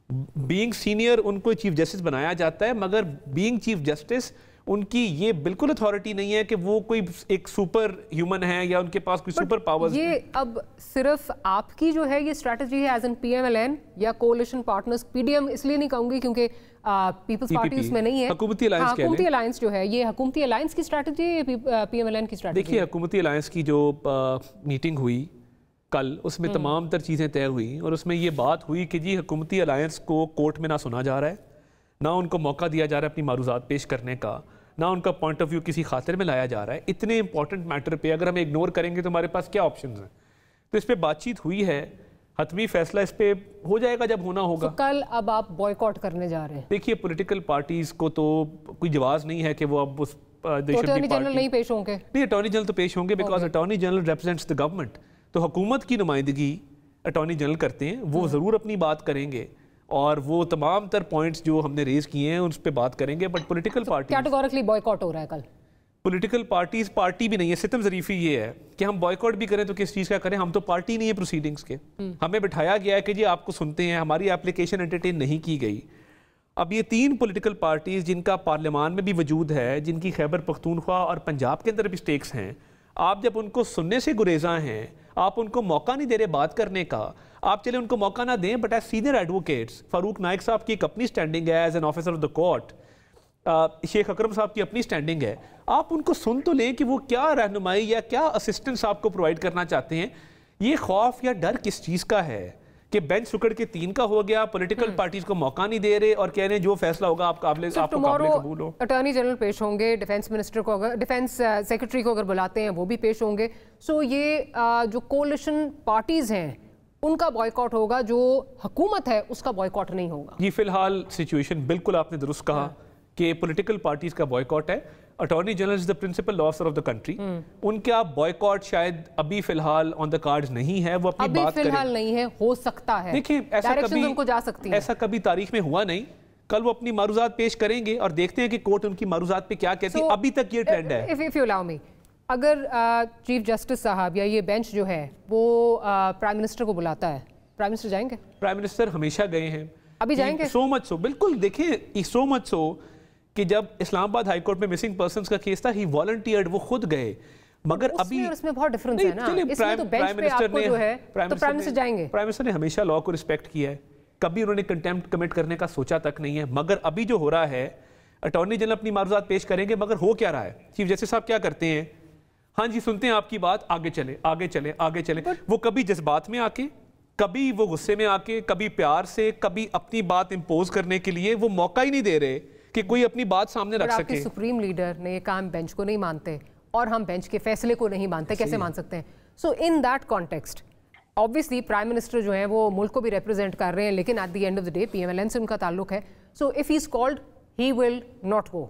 बीइंग सीनियर उनको चीफ जस्टिस बनाया जाता है, मगर बीइंग चीफ जस्टिस उनकी ये बिल्कुल अथॉरिटी नहीं है कि वो कोई एक सुपर ह्यूमन है या उनके पास कोई सुपर पावर्स। ये अब सिर्फ आपकी जो है ये स्ट्रैटेजी है एज एन PMLN या कोalition पार्टनर्स, PDM इसलिए नहीं कहूंगी क्योंकि पीपल्स पार्टी उसमें नहीं है, हुकूमती अलायंस हुकूमती अलायंस जो है, ये हुकूमती अलायंस की स्ट्रैटेजी है या PMLN की स्ट्रैटेजी? देखिए, हुकूमती अलायंस की जो मीटिंग हुई कल, उसमें तमाम तर चीज़ें तय हुई और उसमें ये बात हुई कि जी हुकूमती अलायंस को कोर्ट में ना सुना जा रहा है, ना उनको मौका दिया जा रहा है अपनी मारूजात पेश करने का, ना उनका पॉइंट ऑफ व्यू किसी खातिर में लाया जा रहा है। इतने इंपॉर्टेंट मैटर पे अगर हम इग्नोर करेंगे तो हमारे पास क्या ऑप्शन हैं? तो इस पे बातचीत हुई है, हतमी फैसला इस पे हो जाएगा जब होना होगा। तो कल अब आप बॉयकॉट करने जा रहे हैं? देखिए, पॉलिटिकल पार्टीज को तो कोई जवाब नहीं है कि वो अब उस अटॉर्नी जनरल नहीं पेश होंगे? नहीं, अटॉर्नी जनरल तो पेश होंगे, because attorney general represents the government. तो हुकूमत की नुमाइंदगी अटॉर्नी जनरल करते हैं, वो ज़रूर अपनी बात करेंगे और वो तमाम तर पॉइंट्स जो हमने रेज किए हैं उस पर बात करेंगे। But political party categorically boycott हो रहा है कल? पॉलिटिकल पार्टीज पार्टी भी नहीं है। सितम ज़रीफ़ी ये है कि हम बॉयकॉट भी करें तो किस चीज़ का करें, हम तो पार्टी नहीं है प्रोसीडिंग्स के। हमें बिठाया गया है कि जी आपको सुनते हैं, हमारी एप्लीकेशन एंटरटेन नहीं की गई। अब ये 3 पॉलिटिकल पार्टीज जिनका पार्लियामान में भी वजूद है, जिनकी खैबर पख्तूनख्वा और पंजाब के अंदर भी स्टेक्स हैं, आप जब उनको सुनने से गुरेजा हैं, आप उनको मौका नहीं दे रहे बात करने का, आप चले उनको मौका ना दें, but as senior advocates, Farooq Naik साहब की एक अपनी स्टैंडिंग है as an officer of the court, Sheikh Akram साहब की अपनी स्टैंडिंग है, आप उनको सुन तो लें कि वो क्या रहनुमाई या क्या असिस्टेंस आपको प्रोवाइड करना चाहते हैं। ये खौफ या डर किस चीज़ का है कि बेंच सुकड़ के 3 का हो गया, पॉलिटिकल पार्टीज को मौका नहीं दे रहे और कह रहे हैं जो फैसला होगा आपको काबिल कबूल हो। अटॉर्नी जनरल पेश होंगे, डिफेंस मिनिस्टर को अगर, डिफेंस सेक्रेटरी को अगर बुलाते हैं वो भी पेश होंगे। सो ये जो कोलिशन पार्टीज हैं उनका बॉयकॉट होगा, जो हुकूमत है उसका बॉयकॉट नहीं होगा। ये फिलहाल सिचुएशन बिल्कुल आपने दुरुस्त कहा कि पॉलिटिकल पार्टीज का बॉयकॉट है। Attorney general is the principal officer of the country, उनका बॉयकॉट शायद अभी फिलहाल ऑन द कार्ड्स नहीं है, वो अपनी बात करें। फिलहाल नहीं है, हो सकता है। देखिए, उनको जा सकती है। ऐसा कभी तारीख में हुआ नहीं। कल वो अपनी मारूजात पेश करेंगे और देखते हैं कि कोर्ट उनकी मारूजात पे क्या कहती है। अभी तक ये ट्रेंड है। इफ यू अलाउ मी, अगर चीफ जस्टिस साहब या ये बेंच जो है वो प्राइम मिनिस्टर को बुलाता है, प्राइम मिनिस्टर जाएंगे? प्राइम मिनिस्टर हमेशा गए हैं, अभी जाएंगे? सो मच सो, बिल्कुल। देखिए, सो मच सो कि जब इस्लामाबाद हाई कोर्ट में मिसिंग पर्संस का केस था, ही वॉलंटियर्ड, वो खुद गए। मगर अभी उसमें बहुत डिफरेंस है ना, इसमें तो बेंच पे आपको जो है तो प्राइम मिनिस्टर जाएंगे। प्राइम मिनिस्टर ने हमेशा लॉ को रिस्पेक्ट किया है, कभी उन्होंने कंटेम्प्ट कमिट करने का सोचा तक नहीं है। मगर अभी जो हो रहा है, अटॉर्नी जनरल अपनी मारूजात पेश करेंगे, मगर हो क्या रहा है, चीफ जस्टिस साहब क्या करते हैं, हाँ जी सुनते हैं आपकी बात, आगे चले आगे चले आगे चले। वो कभी जज्बात में आके, कभी वो गुस्से में आके, कभी प्यार से, कभी अपनी बात इम्पोज करने के लिए वो मौका ही नहीं दे रहे कि कोई अपनी बात सामने रख सके। सुप्रीम लीडर ने कहा हम बेंच को नहीं मानते और हम बेंच के फैसले को नहीं मानते, कैसे मान सकते हैं? So in that context obviously prime minister जो है वो मुल्क को भी रिप्रेजेंट कर रहे हैं, लेकिन at the end of the day PMLN से उनका ताल्लुक है। So if he is called he will not go.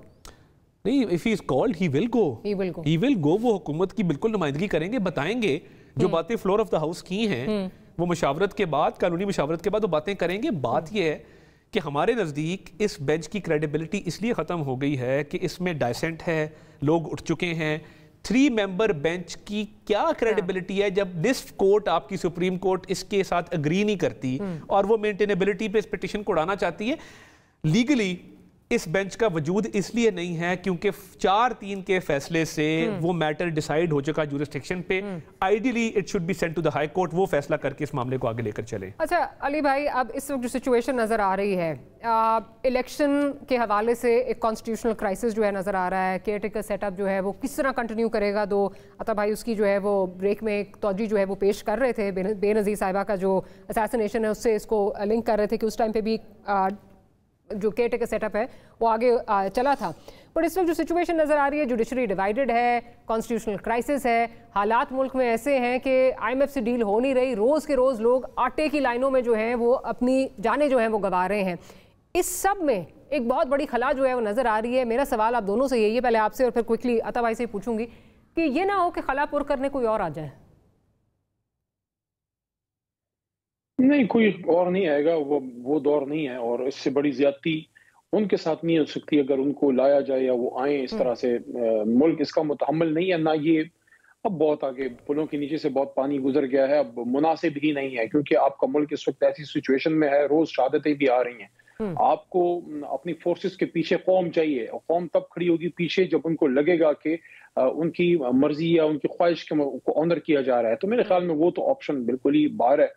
नहीं, if he is called he will go, he will go. वो हुकूमत की बिल्कुल नुमाइंदगी करेंगे, बताएंगे जो बातें फ्लोर ऑफ द हाउस की हैं, वो मुशावरत के बाद, कानूनी मुशावरत के बाद वो बातें करेंगे। बात ये है कि हमारे नज़दीक इस बेंच की क्रेडिबिलिटी इसलिए ख़त्म हो गई है कि इसमें डाइसेंट है, लोग उठ चुके हैं। 3 मेंबर बेंच की क्या क्रेडिबिलिटी है जब निस्फ कोर्ट, आपकी सुप्रीम कोर्ट, इसके साथ अग्री नहीं करती और वो मेंटेनेबिलिटी पे इस पिटिशन को उड़ाना चाहती है। लीगली इस बेंच का वजूद इसलिए नहीं है क्योंकि 4-3 के फैसले से वो मैटर डिसाइड हो चुका जुरिस्डिक्शन पे। Ideally it should be sent to the high court, वो फैसला करके इस मामले को आगे लेकर चले। अच्छा अली भाई, अब इस वक्त जो सिचुएशन नज़र आ रही है, इलेक्शन के हवाले से एक कॉन्स्टिट्यूशनल क्राइसिस जो है नज़र आ रहा है, केयर टेकर सेटअप जो है वो किस तरह कंटिन्यू करेगा। दो अता भाई उसकी जो है वो ब्रेक में एक तौजी जो है वो पेश कर रहे थे, बेनज़ीर साहिबा का जो असैसिनेशन है उससे इसको लिंक कर रहे थे कि उस टाइम पे भी जो केयर टेकर सेटअप है वो आगे चला था। पर इस वक्त जो सिचुएशन नज़र आ रही है, जुडिशरी डिवाइडेड है, कॉन्स्टिट्यूशनल क्राइसिस है, हालात मुल्क में ऐसे हैं कि IMF से डील हो नहीं रही, रोज़ के रोज़ लोग आटे की लाइनों में जो हैं वो अपनी जानें जो हैं वो गंवा रहे हैं। इस सब में एक बहुत बड़ी खला जो है वो नज़र आ रही है। मेरा सवाल आप दोनों से यही है, पहले आपसे और फिर क्विकली अता भाई से पूछूंगी कि ये ना हो कि खला पुर करने कोई और आ जाए। नहीं, कोई और नहीं आएगा, वो दौर नहीं है और इससे बड़ी ज्यादती उनके साथ नहीं हो सकती अगर उनको लाया जाए या वो आए इस तरह से। मुल्क इसका मुतहम्मिल नहीं है, ना ये अब बहुत आगे पुलों के नीचे से बहुत पानी गुजर गया है, अब मुनासिब ही नहीं है क्योंकि आपका मुल्क इस वक्त ऐसी सिचुएशन में है, रोज शहादतें भी आ रही हैं। आपको अपनी फोर्सेस के पीछे कौम चाहिए और कौम तब खड़ी होगी पीछे जब उनको लगेगा कि उनकी मर्जी या उनकी ख्वाहिश को ऑनर किया जा रहा है। तो मेरे ख्याल में वो तो ऑप्शन बिल्कुल ही बाहर है।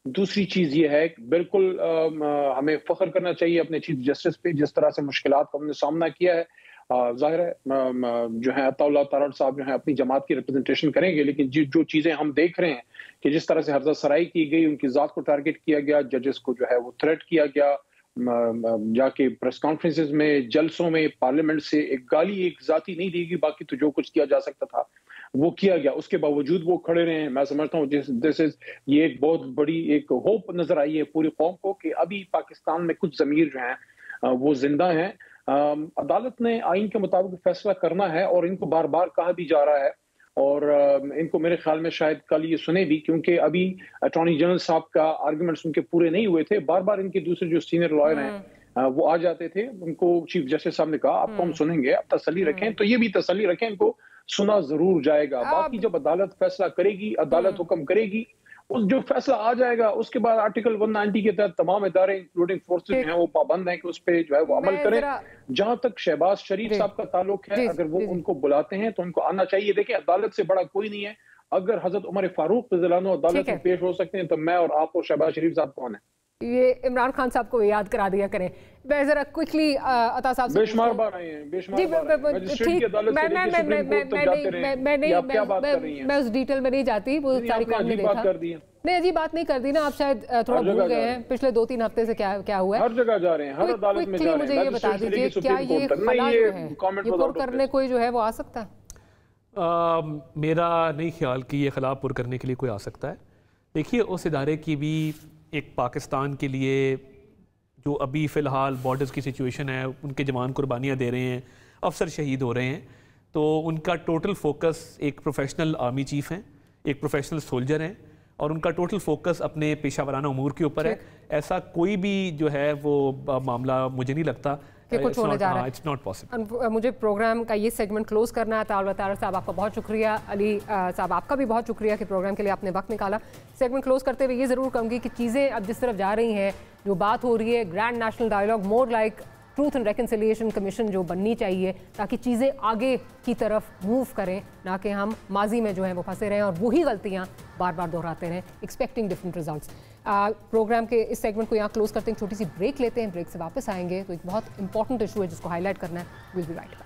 दूसरी चीज ये है बिल्कुल हमें फख्र करना चाहिए अपने चीफ जस्टिस पे, जिस तरह से मुश्किलात का हमने सामना किया है। जाहिर है जो है अताउल्लाह तारड़ साहब जो है अपनी जमात की रिप्रेजेंटेशन करेंगे, लेकिन जो चीजें हम देख रहे हैं कि जिस तरह से हर्जा सराई की गई, उनकी जात को टारगेट किया गया, जजेस को जो है वो थ्रेट किया गया, जाके प्रेस कॉन्फ्रेंसेज में, जलसों में, पार्लियामेंट से एक गाली एक जाती नहीं देगी, बाकी तो जो कुछ किया जा सकता था वो किया गया। उसके बावजूद वो खड़े रहे हैं। मैं समझता हूँ ये एक बहुत बड़ी एक होप नजर आई है पूरी कौम को कि अभी पाकिस्तान में कुछ ज़मीर जो हैं वो जिंदा हैं। अदालत ने आइन के मुताबिक फैसला करना है और इनको बार बार कहा भी जा रहा है और इनको मेरे ख्याल में शायद कल ये सुने भी, क्योंकि अभी अटॉर्नी जनरल साहब का आर्गुमेंट्स उनके पूरे नहीं हुए थे। बार बार इनके दूसरे जो सीनियर लॉयर हैं वो आ जाते थे, उनको चीफ जस्टिस साहब ने कहा आपको हम सुनेंगे, आप तसल्ली रखें। तो ये भी तसल्ली रखें, इनको सुना जरूर जाएगा। बाकी जब अदालत फैसला करेगी, अदालत हुक्म करेगी, उस जो फैसला आ जाएगा उसके बाद आर्टिकल 190 के तहत तमाम इदारे इंक्लूडिंग फोर्सेस जो हैं वो पाबंद हैं कि उस पर जो है वो अमल करें। जहां तक शहबाज शरीफ साहब का ताल्लुक है, अगर वो उनको बुलाते हैं तो उनको आना चाहिए। देखिए अदालत से बड़ा कोई नहीं है। अगर हजरत उमर फारूक रज़ियल्लाहु अन्हु अदालत में पेश हो सकते हैं तो मैं और आप और शहबाज शरीफ साहब कौन है? ये इमरान खान साहब को याद करा दिया करें। मैं जरा क्विकली अता साहब से बेशुमार बार आए हैं, मैं उस डिटेल में नहीं जाती, वो सारी कौम ने देखा। नहीं अजीब बात नहीं कर दी ना आप, शायद थोड़ा भूल गए हैं पिछले 2-3 हफ्ते से क्या हुआ है। हर जगह जा रहे हैं, हर अदालत में जा रहे हैं। मुझे ये बता दीजिए क्या ये खला जो है ये पुर करने कोई जो है वो आ सकता है? मेरा नहीं ख्याल कि ये खिलाफ पुर करने के लिए कोई आ सकता है। देखिए उस इदारे की भी एक पाकिस्तान के लिए जो अभी फ़िलहाल बॉर्डर्स की सिचुएशन है, उनके जवान कुर्बानियाँ दे रहे हैं, अफसर शहीद हो रहे हैं, तो उनका टोटल फोकस एक प्रोफेशनल आर्मी चीफ़ हैं, एक प्रोफेशनल सोल्जर हैं और उनका टोटल फोकस अपने पेशा वराना उमूर के ऊपर है। ऐसा कोई भी जो है वो मामला मुझे नहीं लगता कि कुछ होने जा रहा है। It's not possible. मुझे प्रोग्राम का ये सेगमेंट क्लोज करना है। अताउल्लाह तारड़ साहब आपका बहुत शुक्रिया, अली साहब आपका भी बहुत शुक्रिया कि प्रोग्राम के लिए आपने वक्त निकाला। सेगमेंट क्लोज करते हुए ये ज़रूर कहूँगी कि चीज़ें अब जिस तरफ जा रही हैं, जो बात हो रही है grand national dialogue, more like truth and reconciliation commission जो बननी चाहिए ताकि चीज़ें आगे की तरफ मूव करें, ना कि हम माजी में जो है वो फंसे रहें और वही गलतियाँ बार बार दोहराते रहें एक्सपेक्टिंग डिफरेंट रिजल्ट्स। प्रोग्राम के इस सेगमेंट को यहाँ क्लोज करते हैं, छोटी सी ब्रेक लेते हैं, ब्रेक से वापस आएंगे तो एक बहुत इंपॉर्टेंट इशू है जिसको हाईलाइट करना है। Will be right back.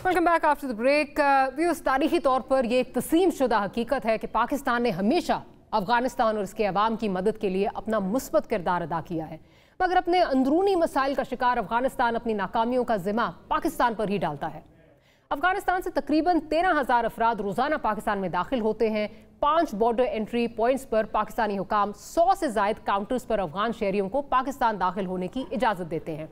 Welcome back after the break. Viewers, तारीखी तौर पर यह एक तस्लीम शुदा हकीकत है कि पाकिस्तान ने हमेशा अफगानिस्तान और इसके अवाम की मदद के लिए अपना मुस्बत किरदार अदा किया है, मगर अपने अंदरूनी मसाइल का शिकार अफगानिस्तान अपनी नाकामियों का जिम्मा पाकिस्तान पर ही डालता है। अफगानिस्तान से तकरीबन 13,000 अफराद रोजाना पाकिस्तान में दाखिल होते हैं। 5 बॉर्डर एंट्री पॉइंट्स पर पाकिस्तानी हुकाम 100 से जायद काउंटर्स पर अफगान शहरियों को पाकिस्तान दाखिल होने की इजाजत देते हैं।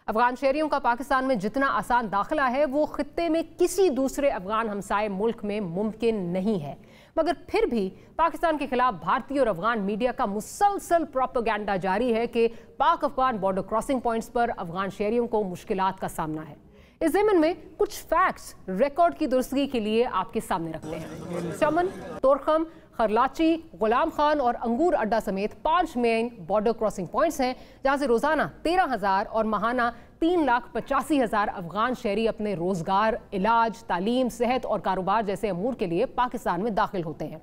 अफगान शहरियों का पाकिस्तान में जितना आसान दाखिला है वो खित्ते में किसी दूसरे अफगान हमसाए मुल्क में मुमकिन नहीं है। मगर फिर भी पाकिस्तान के खिलाफ भारतीय और अफगान मीडिया का मुसलसल प्रोपेगेंडा जारी है कि पाक अफगान बॉर्डर क्रॉसिंग पॉइंट्स पर अफगान शहरियों को मुश्किलात का सामना है। इस ज़मीन में कुछ फैक्ट्स रिकॉर्ड की दुरुस्तगी के लिए आपके सामने रखते हैं। चमन, तोरखम, खरलाची, गुलाम खान और अंगूर अड्डा समेत 5 मेन बॉर्डर क्रॉसिंग पॉइंट्स हैं जहां से रोजाना 13,000 और माहाना 3,85,000 अफगान शहरी अपने रोजगार, इलाज, तालीम, सेहत और कारोबार जैसे अमूर के लिए पाकिस्तान में दाखिल होते हैं।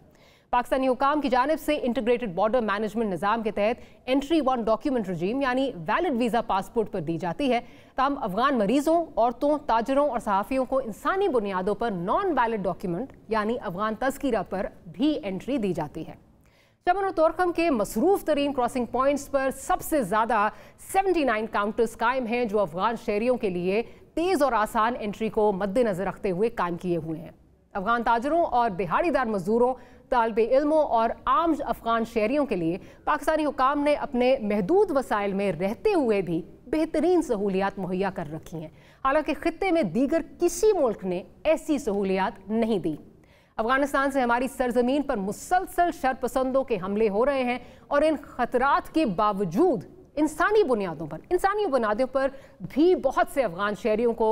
पाकिस्तानी हुकाम की जानिब से इंटीग्रेटेड बॉर्डर मैनेजमेंट निज़ाम के तहत एंट्री 1 डॉक्यूमेंट रजीम यानी वैलिड वीज़ा पासपोर्ट पर दी जाती है। तमाम अफगान मरीजों, औरतों, ताजरों और सहाफ़ियों को इंसानी बुनियादों पर नॉन वैलिड डॉक्यूमेंट यानी अफगान तस्कीरा पर भी एंट्री दी जाती है। चमन और तोरखम के मसरूफ तरीन क्रॉसिंग पॉइंट्स पर सबसे ज़्यादा 79 काउंटर्स कायम हैं जो अफगान शहरियों के लिए तेज़ और आसान एंट्री को मद्देनज़र रखते हुए कायम किए हुए हैं। अफगान ताजरों और दिहाड़ीदार मजदूरों, तालिबे इल्मों और आम अफगान शहरियों के लिए पाकिस्तानी हुकाम ने अपने महदूद वसाइल में रहते हुए भी बेहतरीन सहूलियात मुहैया कर रखी हैं। हालांकि खित्ते में दीगर किसी मुल्क ने ऐसी सहूलियात नहीं दी। अफगानिस्तान से हमारी सरजमीन पर मुसलसल शरपसंदों के हमले हो रहे हैं और इन खतरात के बावजूद इंसानी बुनियादों पर भी बहुत से अफगान शहरियों को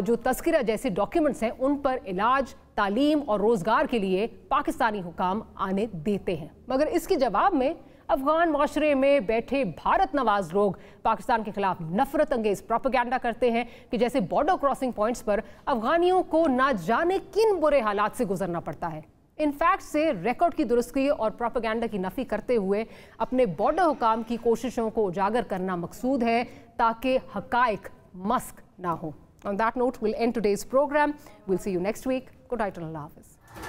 जो तस्करा जैसे डॉक्यूमेंट्स हैं उन पर इलाज, तालीम और रोज़गार के लिए पाकिस्तानी हुकाम आने देते हैं। मगर इसके जवाब में अफगान माशरे में बैठे भारत नवाज लोग पाकिस्तान के खिलाफ नफरत अंगेज प्रोपेगेंडा करते हैं कि जैसे बॉर्डर क्रॉसिंग पॉइंट्स पर अफगानियों को ना जाने किन बुरे हालात से गुजरना पड़ता है। इन फैक्ट से रिकॉर्ड की दुरुस्तगी और प्रोपेगेंडा की नफी करते हुए अपने बॉर्डर हुकाम की कोशिशों को उजागर करना मकसूद है ताकि हकाइक मस्क ना हो। On that note, we'll end today's program. We'll see you next week. Good night and Allah Hafiz.